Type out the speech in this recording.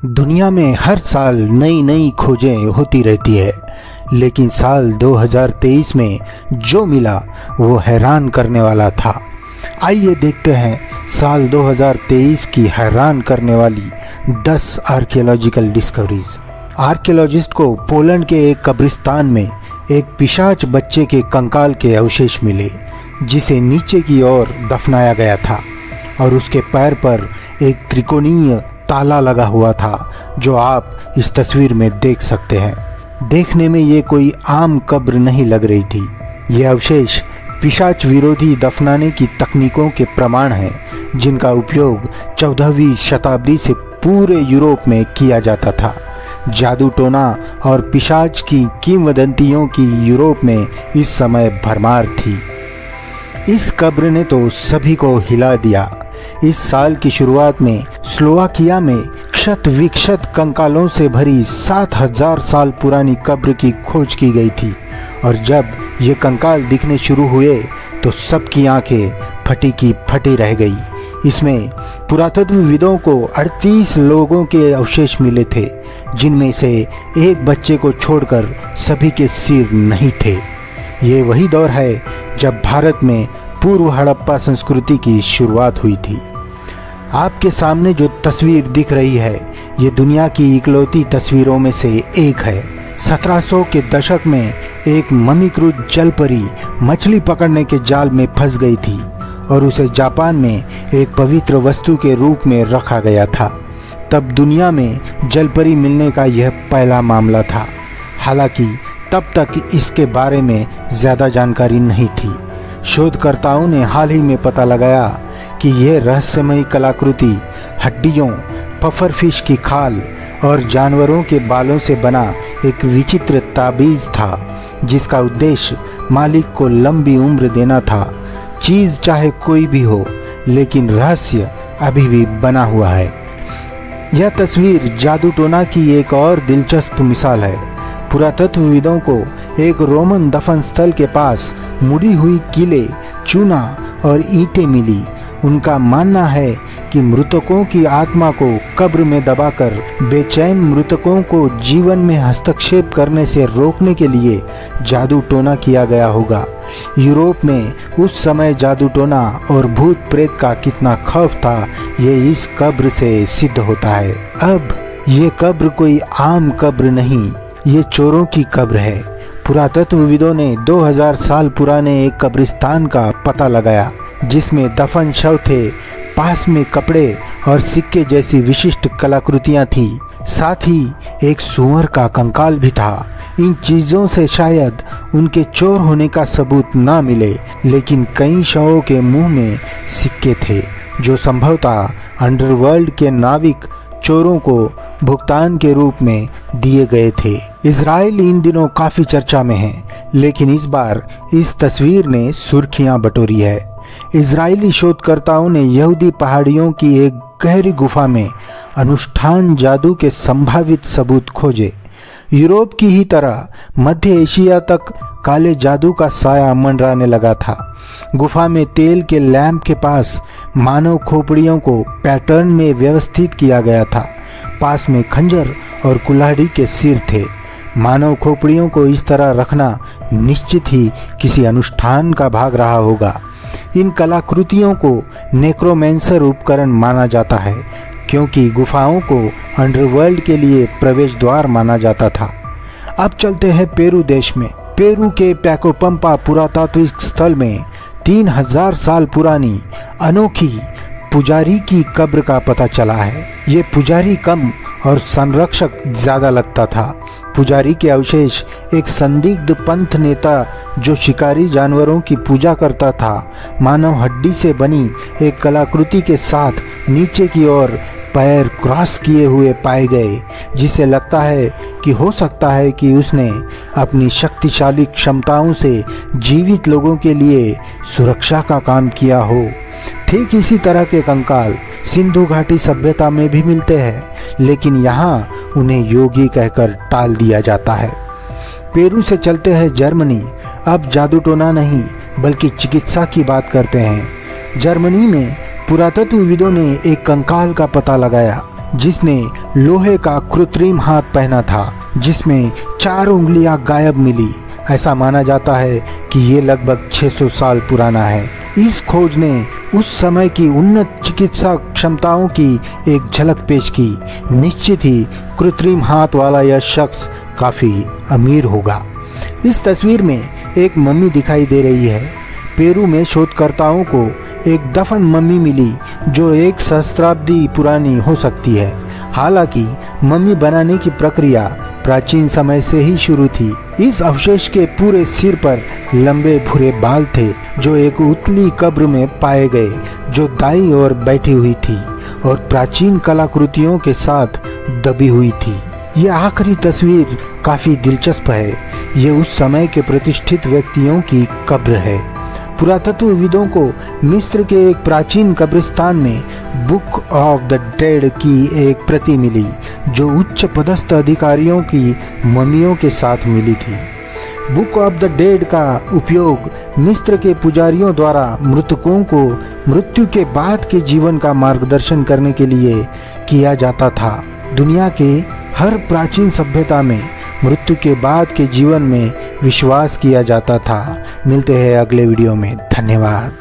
दुनिया में हर साल नई नई खोजें होती रहती है, लेकिन साल 2023 में जो मिला वो हैरान करने वाला था। आइए देखते हैं साल 2023 की हैरान करने वाली 10 आर्कियोलॉजिकल डिस्कवरीज। आर्कियोलॉजिस्ट को पोलैंड के एक कब्रिस्तान में एक पिशाच बच्चे के कंकाल के अवशेष मिले, जिसे नीचे की ओर दफनाया गया था और उसके पैर पर एक त्रिकोणीय ताला लगा हुआ था, जो आप इस तस्वीर में देख सकते हैं। देखने में ये कोई आम कब्र नहीं लग रही थी। ये अवशेष पिशाच विरोधी दफनाने की तकनीकों के प्रमाण हैं, जिनका उपयोग 14वीं शताब्दी से पूरे यूरोप में किया जाता था। जादू टोना और पिशाच की किंवदंतियों की यूरोप में इस समय भरमार थी। इस कब्र ने तो सभी को हिला दिया। इस साल की शुरुआत में स्लोवाकिया में क्षत विक्षत कंकालों से भरी 7000 साल पुरानी कब्र की खोज की गई थी, और जब ये कंकाल दिखने शुरू हुए तो सबकी आंखें फटी की फटी रह गई। इसमें पुरातत्वविदों को 38 लोगों के अवशेष मिले थे, जिनमें से एक बच्चे को छोड़कर सभी के सिर नहीं थे। ये वही दौर है जब भारत में पूर्व हड़प्पा संस्कृति की शुरुआत हुई थी। आपके सामने जो तस्वीर दिख रही है, ये दुनिया की इकलौती तस्वीरों में से एक है। 1700 के दशक में एक ममीकृत जलपरी मछली पकड़ने के जाल में फंस गई थी और उसे जापान में एक पवित्र वस्तु के रूप में रखा गया था। तब दुनिया में जलपरी मिलने का यह पहला मामला था। हालांकि तब तक इसके बारे में ज़्यादा जानकारी नहीं थी। शोधकर्ताओं ने हाल ही में पता लगाया कि यह रहस्यमयी कलाकृति हड्डियों, पफरफिश की खाल और जानवरों के बालों से बना एक विचित्र ताबीज था, जिसका उद्देश्य मालिक को लंबी उम्र देना था। चीज चाहे कोई भी हो, लेकिन रहस्य अभी भी बना हुआ है। यह तस्वीर जादू टोना की एक और दिलचस्प मिसाल है। पुरातत्वविदों को एक रोमन दफन स्थल के पास मुड़ी हुई कीले, चूना और ईंटें मिली। उनका मानना है कि मृतकों की आत्मा को कब्र में दबाकर बेचैन मृतकों को जीवन में हस्तक्षेप करने से रोकने के लिए जादू टोना किया गया होगा। यूरोप में उस समय जादू टोना और भूत प्रेत का कितना खौफ था, ये इस कब्र से सिद्ध होता है। अब ये कब्र कोई आम कब्र नहीं, ये चोरों की कब्र है। पुरातत्वविदों ने 2000 साल पुराने एक कब्रिस्तान का पता लगाया, जिसमें दफन शव थे, पास में कपड़े और सिक्के जैसी विशिष्ट कलाकृतियां थी। साथ ही एक सूअर का कंकाल भी था। इन चीजों से शायद उनके चोर होने का सबूत ना मिले, लेकिन कई शवों के मुंह में सिक्के थे, जो संभवतः अंडरवर्ल्ड के नाविक चोरों को भुगतान के रूप में दिए गए थे। इजराइल इन दिनों काफी चर्चा में है, लेकिन इस बार इस तस्वीर ने सुर्खियां बटोरी है। इजरायली शोधकर्ताओं ने यहूदी पहाड़ियों की एक गहरी गुफा में अनुष्ठान जादू के संभावित सबूत खोजे। यूरोप की ही तरह मध्य एशिया तक काले जादू का साया मंडराने लगा था। गुफा में तेल के लैंप के पास मानव खोपड़ियों को पैटर्न में व्यवस्थित किया गया था। पास में खंजर और कुल्हाड़ी के सिर थे। मानव खोपड़ियों को इस तरह रखना निश्चित ही किसी अनुष्ठान का भाग रहा होगा। इन कलाकृतियों को नेक्रोमेंसर उपकरण माना जाता है, क्योंकि गुफाओं को अंडरवर्ल्ड के लिए प्रवेश द्वार माना जाता था। अब चलते हैं पेरू देश में। पेरू के पैकोपम्पा पुरातात्विक स्थल में 3000 साल पुरानी अनोखी पुजारी की कब्र का पता चला है। ये पुजारी कम और संरक्षक ज्यादा लगता था। पुजारी के अवशेष एक संदिग्ध पंथ नेता जो शिकारी जानवरों की पूजा करता था, मानव हड्डी से बनी एक कलाकृति के साथ नीचे की ओर पैर क्रॉस किए हुए पाए गए, जिसे लगता है कि हो सकता है कि उसने अपनी शक्तिशाली क्षमताओं से जीवित लोगों के लिए सुरक्षा का काम किया हो। ठीक इसी तरह के कंकाल सिंधु घाटी सभ्यता में भी मिलते हैं, लेकिन यहाँ उन्हें योगी कहकर टाल दिया जाता है। पेरू से चलते हैं जर्मनी। अब जादू टोना नहीं, बल्कि चिकित्सा की बात करते हैं। जर्मनी में पुरातत्वविदों ने एक कंकाल का पता लगाया, जिसने लोहे का कृत्रिम हाथ पहना था जिसमें 4 उंगलियां गायब मिली। ऐसा माना जाता है कि ये लगभग 600 साल पुराना है। इस खोज ने उस समय की उन्नत चिकित्सा क्षमताओं की एक झलक पेश की। निश्चित ही कृत्रिम हाथ वाला यह शख्स काफी अमीर होगा। इस तस्वीर में एक मम्मी दिखाई दे रही है। पेरू में शोधकर्ताओं को एक दफन मम्मी मिली जो 1 सहस्त्राब्दी पुरानी हो सकती है। हालांकि मम्मी बनाने की प्रक्रिया प्राचीन समय से ही शुरू थी। इस अवशेष के पूरे सिर पर लंबे भूरे बाल थे जो एक उतली कब्र में पाए गए जो दाईं ओर बैठी हुई थी और प्राचीन कलाकृतियों के साथ दबी हुई थी। यह आखिरी तस्वीर काफी दिलचस्प है। ये उस समय के प्रतिष्ठित व्यक्तियों की कब्र है। पुरातत्वविदों को मिस्र के एक प्राचीन कब्रिस्तान में बुक ऑफ द डेड की एक प्रति मिली जो उच्च पदस्थ अधिकारियों की मम्मियों के साथ मिली थी। बुक ऑफ द डेड का उपयोग मिस्र के पुजारियों द्वारा मृतकों को मृत्यु के बाद के जीवन का मार्गदर्शन करने के लिए किया जाता था। दुनिया के हर प्राचीन सभ्यता में मृत्यु के बाद के जीवन में विश्वास किया जाता था। मिलते हैं अगले वीडियो में। धन्यवाद।